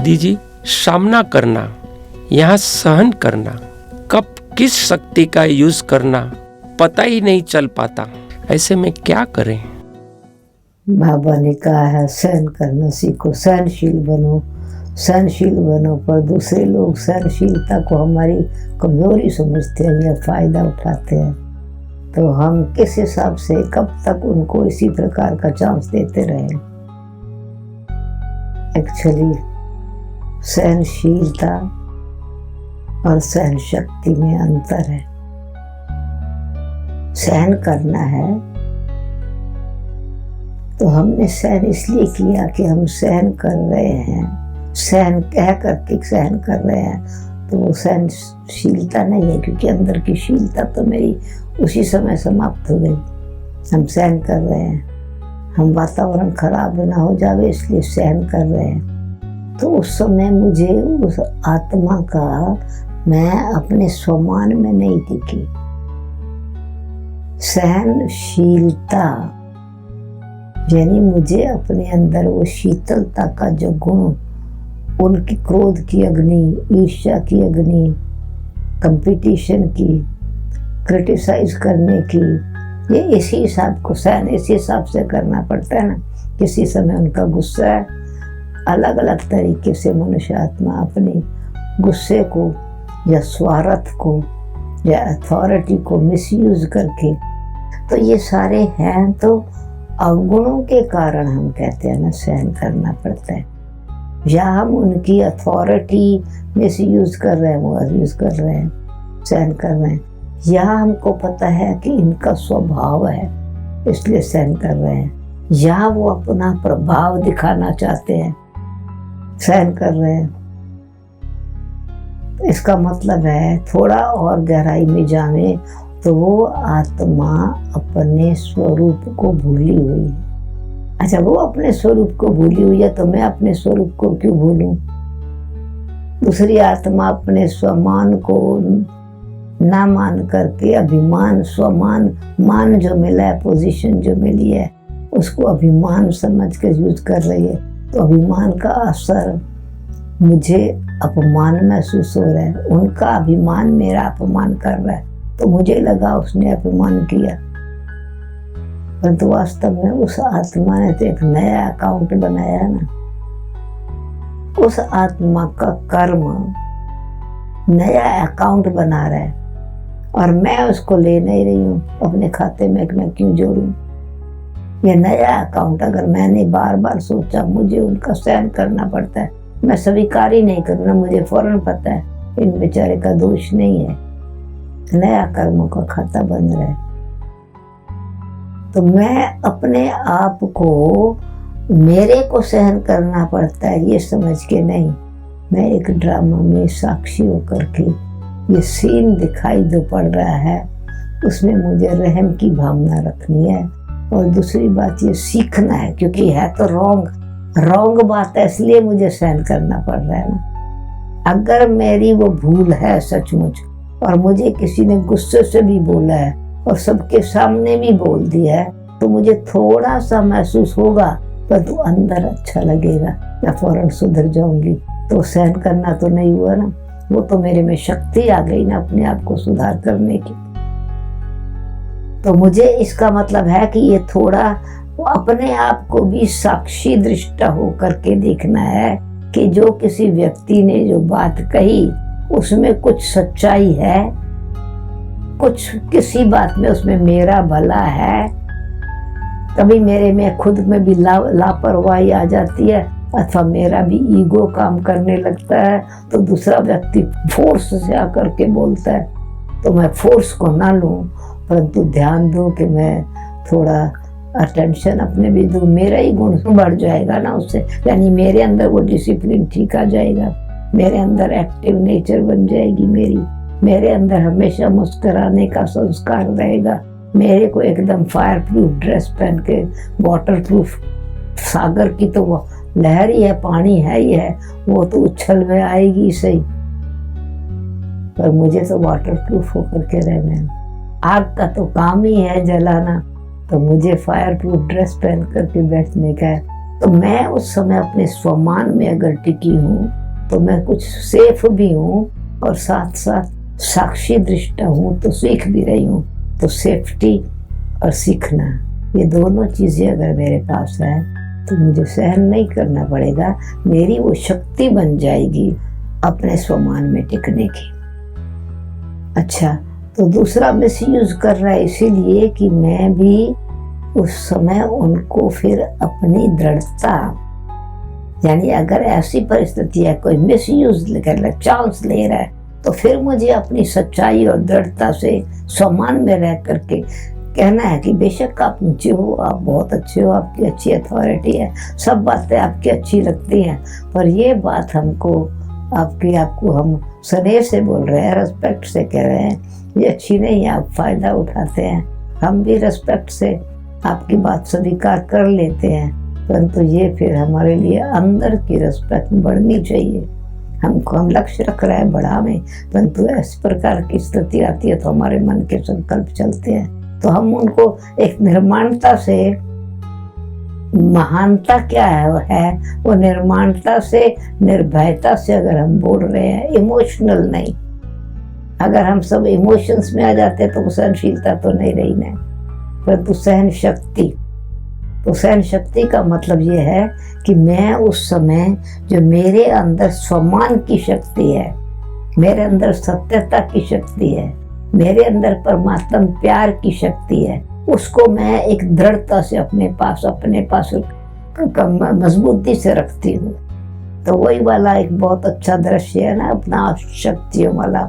दीदी जी, सामना करना, यहाँ सहन करना, कब किस शक्ति का यूज करना पता ही नहीं चल पाता। ऐसे में क्या करें? बाबा ने कहा है सहन करना सीखो, सहनशील बनो, सहनशील बनो। पर दूसरे लोग सहनशीलता को हमारी कमजोरी समझते हैं या फायदा उठाते हैं, तो हम किस हिसाब से कब तक उनको इसी प्रकार का चांस देते रहें। एक्चुअली सहनशीलता और सहन शक्ति में अंतर है। सहन करना है तो हमने सहन इसलिए किया कि हम सहन कर रहे हैं, सहन कह करके सहन कर रहे हैं, तो वो सहनशीलता नहीं है, क्योंकि अंदर की शीलता तो मेरी उसी समय समाप्त हो गई। हम सहन कर रहे हैं, हम वातावरण खराब ना हो जावे इसलिए सहन कर रहे हैं। तो उस समय मुझे उस आत्मा का मैं अपने स्वमान में नहीं दिखी। सहनशीलता यानी मुझे अपने अंदर वो शीतलता का जो गुण, उनकी क्रोध की अग्नि, ईर्ष्या की अग्नि, कंपटीशन की, क्रिटिसाइज करने की, ये इसी हिसाब को सहन इसी हिसाब से करना पड़ता है ना। किसी समय उनका गुस्सा है, अलग अलग तरीके से मनुष्य आत्मा अपने गुस्से को या स्वार्थ को या अथॉरिटी को मिसयूज करके, तो ये सारे हैं तो अवगुणों के कारण हम कहते हैं ना सहन करना पड़ता है। या हम उनकी अथॉरिटी मिसयूज कर रहे हैं, वो अब्यूज कर रहे हैं, सहन कर रहे हैं, या हमको पता है कि इनका स्वभाव है इसलिए सहन कर रहे हैं, या वो अपना प्रभाव दिखाना चाहते हैं सहन कर रहे हैं। इसका मतलब है थोड़ा और गहराई में जाने तो वो आत्मा अपने स्वरूप को भूली हुई है। अच्छा, वो अपने स्वरूप को भूली हुई है तो मैं अपने स्वरूप को क्यों भूलूं? दूसरी आत्मा अपने स्वमान को ना मान करके अभिमान, स्वमान, मान जो मिला है, पोजीशन जो मिली है, उसको अभिमान समझ के यूज कर रही है। तो अभिमान का असर, मुझे अपमान महसूस हो रहा है, उनका अभिमान मेरा अपमान कर रहा है, तो मुझे लगा उसने अपमान किया, परंतु वास्तव में उस आत्मा ने तो एक नया अकाउंट बनाया ना। उस आत्मा का कर्म नया अकाउंट बना रहा है और मैं उसको ले नहीं रही हूँ अपने खाते में, मैं क्यों जोड़ूं? ये नया अकाउंट अगर मैंने बार बार सोचा मुझे उनका सहन करना पड़ता है, मैं स्वीकार ही नहीं करूँ, मुझे फौरन पता है इन बेचारे का दोष नहीं है, नया कर्मों का खाता बन रहा है। तो मैं अपने आप को, मेरे को सहन करना पड़ता है ये समझ के नहीं, मैं एक ड्रामा में साक्षी होकर के ये सीन दिखाई जो पड़ रहा है उसमें मुझे रहम की भावना रखनी है। और दूसरी बात ये सीखना है, क्योंकि है तो रॉन्ग बात है, इसलिए मुझे सहन करना पड़ रहा है ना। अगर मेरी वो भूल है सचमुच और मुझे किसी ने गुस्से से भी बोला है और सबके सामने भी बोल दिया है, तो मुझे थोड़ा सा महसूस होगा, पर तो अंदर अच्छा लगेगा, मैं फौरन सुधर जाऊंगी। तो सहन करना तो नहीं हुआ ना, वो तो मेरे में शक्ति आ गई ना अपने आप को सुधार करने की। तो मुझे इसका मतलब है कि ये थोड़ा अपने आप को भी साक्षी दृष्टा हो करके देखना है कि जो किसी व्यक्ति ने जो बात कही उसमें कुछ सच्चाई है, कुछ किसी बात में उसमें मेरा भला है। कभी मेरे में खुद में भी लापरवाही आ जाती है, अथवा मेरा भी ईगो काम करने लगता है, तो दूसरा व्यक्ति फोर्स से आकर के बोलता है, तो मैं फोर्स को ना लूं, परंतु ध्यान दूं कि मैं थोड़ा अटेंशन अपने भी दूं, मेरा ही गुण बढ़ जाएगा ना उससे, यानी मेरे अंदर वो डिसिप्लिन ठीक आ जाएगा, मेरे अंदर एक्टिव नेचर बन जाएगी, मेरे अंदर हमेशा मुस्कुराने का संस्कार रहेगा, मेरे को एकदम फायर प्रूफ ड्रेस पहन के, वाटर प्रूफ, सागर की तो वो लहर ही है, पानी है ही है, वो तो उछल में आएगी सही, पर मुझे तो वाटर प्रूफ होकर के रहना है। आग का तो काम ही है जलाना, तो मुझे फायर प्रूफ ड्रेस पहन करके बैठने का है। तो मैं उस समय अपने स्वमान में अगर टिकी हूँ तो मैं कुछ सेफ भी हूँ और साथ साथ साक्षी दृष्टा हूँ, तो सीख भी रही हूँ। तो सेफ्टी और सीखना, ये दोनों चीजें अगर मेरे पास है तो मुझे सहन नहीं करना पड़ेगा, मेरी वो शक्ति बन जाएगी अपने स्वमान में टिकने की। अच्छा, तो दूसरा मिसयूज कर रहा है इसीलिए कि मैं भी उस समय उनको फिर अपनी दृढ़ता, यानी अगर ऐसी परिस्थिति है कोई मिसयूज कर रहा है, चांस ले रहा है, तो फिर मुझे अपनी सच्चाई और दृढ़ता से स्वमान में रह करके कहना है कि बेशक आप ऊंचे हो, आप बहुत अच्छे हो, आपकी अच्छी अथॉरिटी है, सब बातें आपकी अच्छी लगती हैं, पर ये बात हमको आपको हम स्नेह से बोल रहे हैं, रेस्पेक्ट से कह रहे हैं, ये अच्छी नहीं है, आप फायदा उठाते हैं। हम भी रेस्पेक्ट से आपकी बात स्वीकार कर लेते हैं, परंतु ये फिर हमारे लिए अंदर की रेस्पेक्ट बढ़नी चाहिए। हम लक्ष्य रख रहे हैं बढ़ावे, परंतु इस प्रकार की स्थिति आती है तो हमारे मन के संकल्प चलते हैं, तो हम उनको एक निर्माणता से, महानता क्या है वो निर्माणता से, निर्भयता से अगर हम बोल रहे हैं, इमोशनल नहीं। अगर हम सब इमोशंस में आ जाते तो सहनशीलता तो नहीं रही ना, परंतु सहन शक्ति। तो सहन शक्ति का मतलब ये है कि मैं उस समय जो मेरे अंदर स्वमान की शक्ति है, मेरे अंदर सत्यता की शक्ति है, मेरे अंदर परमात्मा प्यार की शक्ति है, उसको मैं एक दृढ़ता से अपने पास मजबूती से रखती हूँ। तो वही वाला एक बहुत अच्छा दृश्य है ना अपना 8 शक्तियों वाला।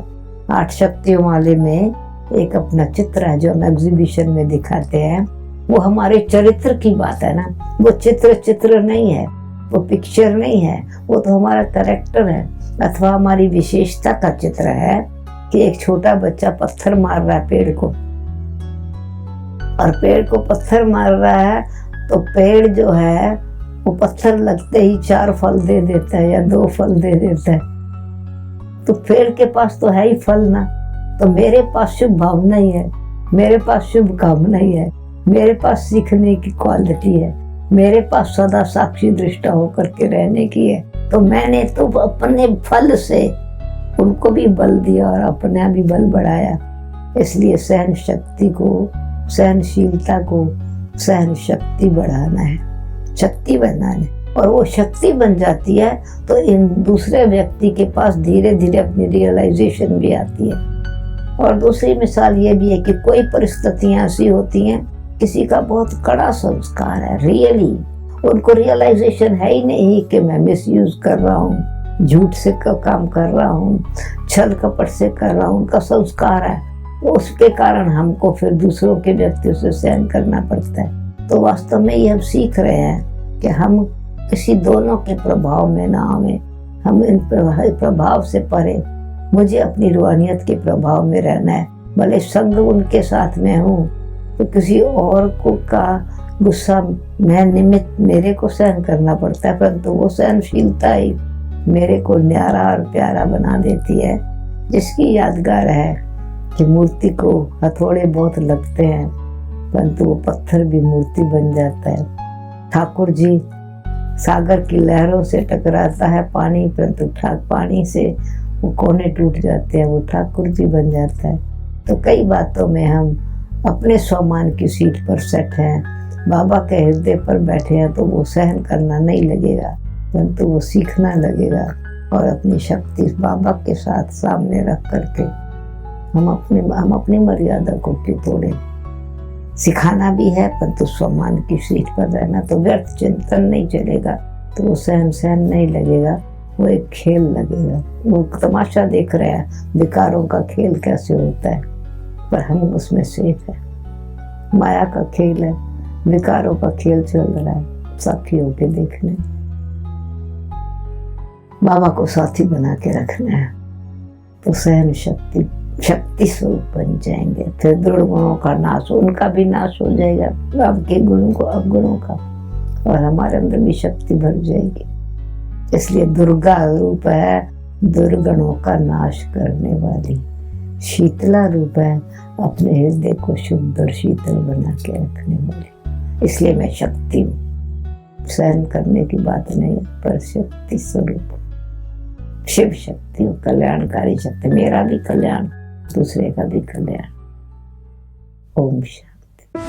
8 शक्तियों वाले में एक अपना चित्र है जो हम एग्जीबिशन में दिखाते हैं, वो हमारे चरित्र की बात है ना। वो चित्र नहीं है, वो पिक्चर नहीं है, वो तो हमारा कैरेक्टर है अथवा हमारी विशेषता का चित्र है कि एक छोटा बच्चा पत्थर मार रहा है पेड़ को, और पेड़ को पत्थर मार रहा है तो पेड़ जो है वो पत्थर लगते ही 4 फल दे देता है या 2 फल दे देता है। तो पेड़ के पास तो है ही फल ना, तो मेरे पास शुभ भावना ही है, मेरे पास शुभ कामना ही है, मेरे पास सीखने की क्वालिटी है, मेरे पास सदा साक्षी दृष्टा होकर के रहने की है। तो मैंने तो अपने फल से उनको भी बल दिया और अपना भी बल बढ़ाया। इसलिए सहन शक्ति को, सहनशीलता को, सहन शक्ति बढ़ाना है, शक्ति बनाना है, और वो शक्ति बन जाती है तो इन दूसरे व्यक्ति के पास धीरे धीरे अपनी रियलाइजेशन भी आती है। और दूसरी मिसाल ये भी है कि कोई परिस्थितियां ऐसी होती हैं, किसी का बहुत कड़ा संस्कार है, रियली उनको रियलाइजेशन है ही नहीं कि मैं मिसयूज कर रहा हूँ, झूठ से काम कर रहा हूँ, छल कपट से कर रहा हूँ, उनका संस्कार है, उसके कारण हमको फिर दूसरों के व्यक्तियों से सहन करना पड़ता है। तो वास्तव में ये हम सीख रहे हैं कि हम किसी दोनों के प्रभाव में ना आवे, हम इन प्रभाव से परे, मुझे अपनी रूहानियत के प्रभाव में रहना है। भले संग उनके साथ में हूँ तो किसी और को का गुस्सा मैं निमित्त मेरे को सहन करना पड़ता है, परंतु वो सहनशीलता ही मेरे को न्यारा और प्यारा बना देती है। जिसकी यादगार है कि मूर्ति को हथौड़े बहुत लगते हैं, परंतु वो पत्थर भी मूर्ति बन जाता है। ठाकुर जी सागर की लहरों से टकराता है पानी, परंतु पानी से वो कोने टूट जाते हैं, वो ठाकुर जी बन जाता है। तो कई बातों में हम अपने स्वमान की सीट पर सेट हैं, बाबा के हृदय पर बैठे हैं, तो वो सहन करना नहीं लगेगा, परंतु वो सीखना लगेगा। और अपनी शक्ति बाबा के साथ सामने रख करके हम अपनी मर्यादा को क्यों तोड़े। सिखाना भी है, परंतु स्वमान की सीट पर रहना, तो व्यर्थ चिंतन नहीं चलेगा, तो वो सहन नहीं लगेगा, वो एक खेल लगेगा। वो तमाशा देख रहे हैं विकारों का खेल कैसे होता है, पर हम उसमें सेफ है। माया का खेल है, विकारों का खेल चल रहा है, साथी होके देखने, बाबा को साथी बना के रखना है, तो सहन शक्ति स्वरूप बन जाएंगे। फिर दृढ़ गुणों का नाश, उनका भी नाश हो जाएगा, आपके गुणों को अवगुणों का, और हमारे अंदर भी शक्ति भर जाएगी। इसलिए दुर्गा रूप है दुर्गुणों का नाश करने वाली, शीतला रूप है अपने हृदय को शुद्ध और शीतल बना के रखने वाली। इसलिए मैं शक्ति हूँ। सहन करने की बात नहीं है, पर शक्ति स्वरूप शिव शक्ति, कल्याणकारी शक्ति, मेरा भी कल्याण, दूसरे का भी कल्याण। ओम शांति।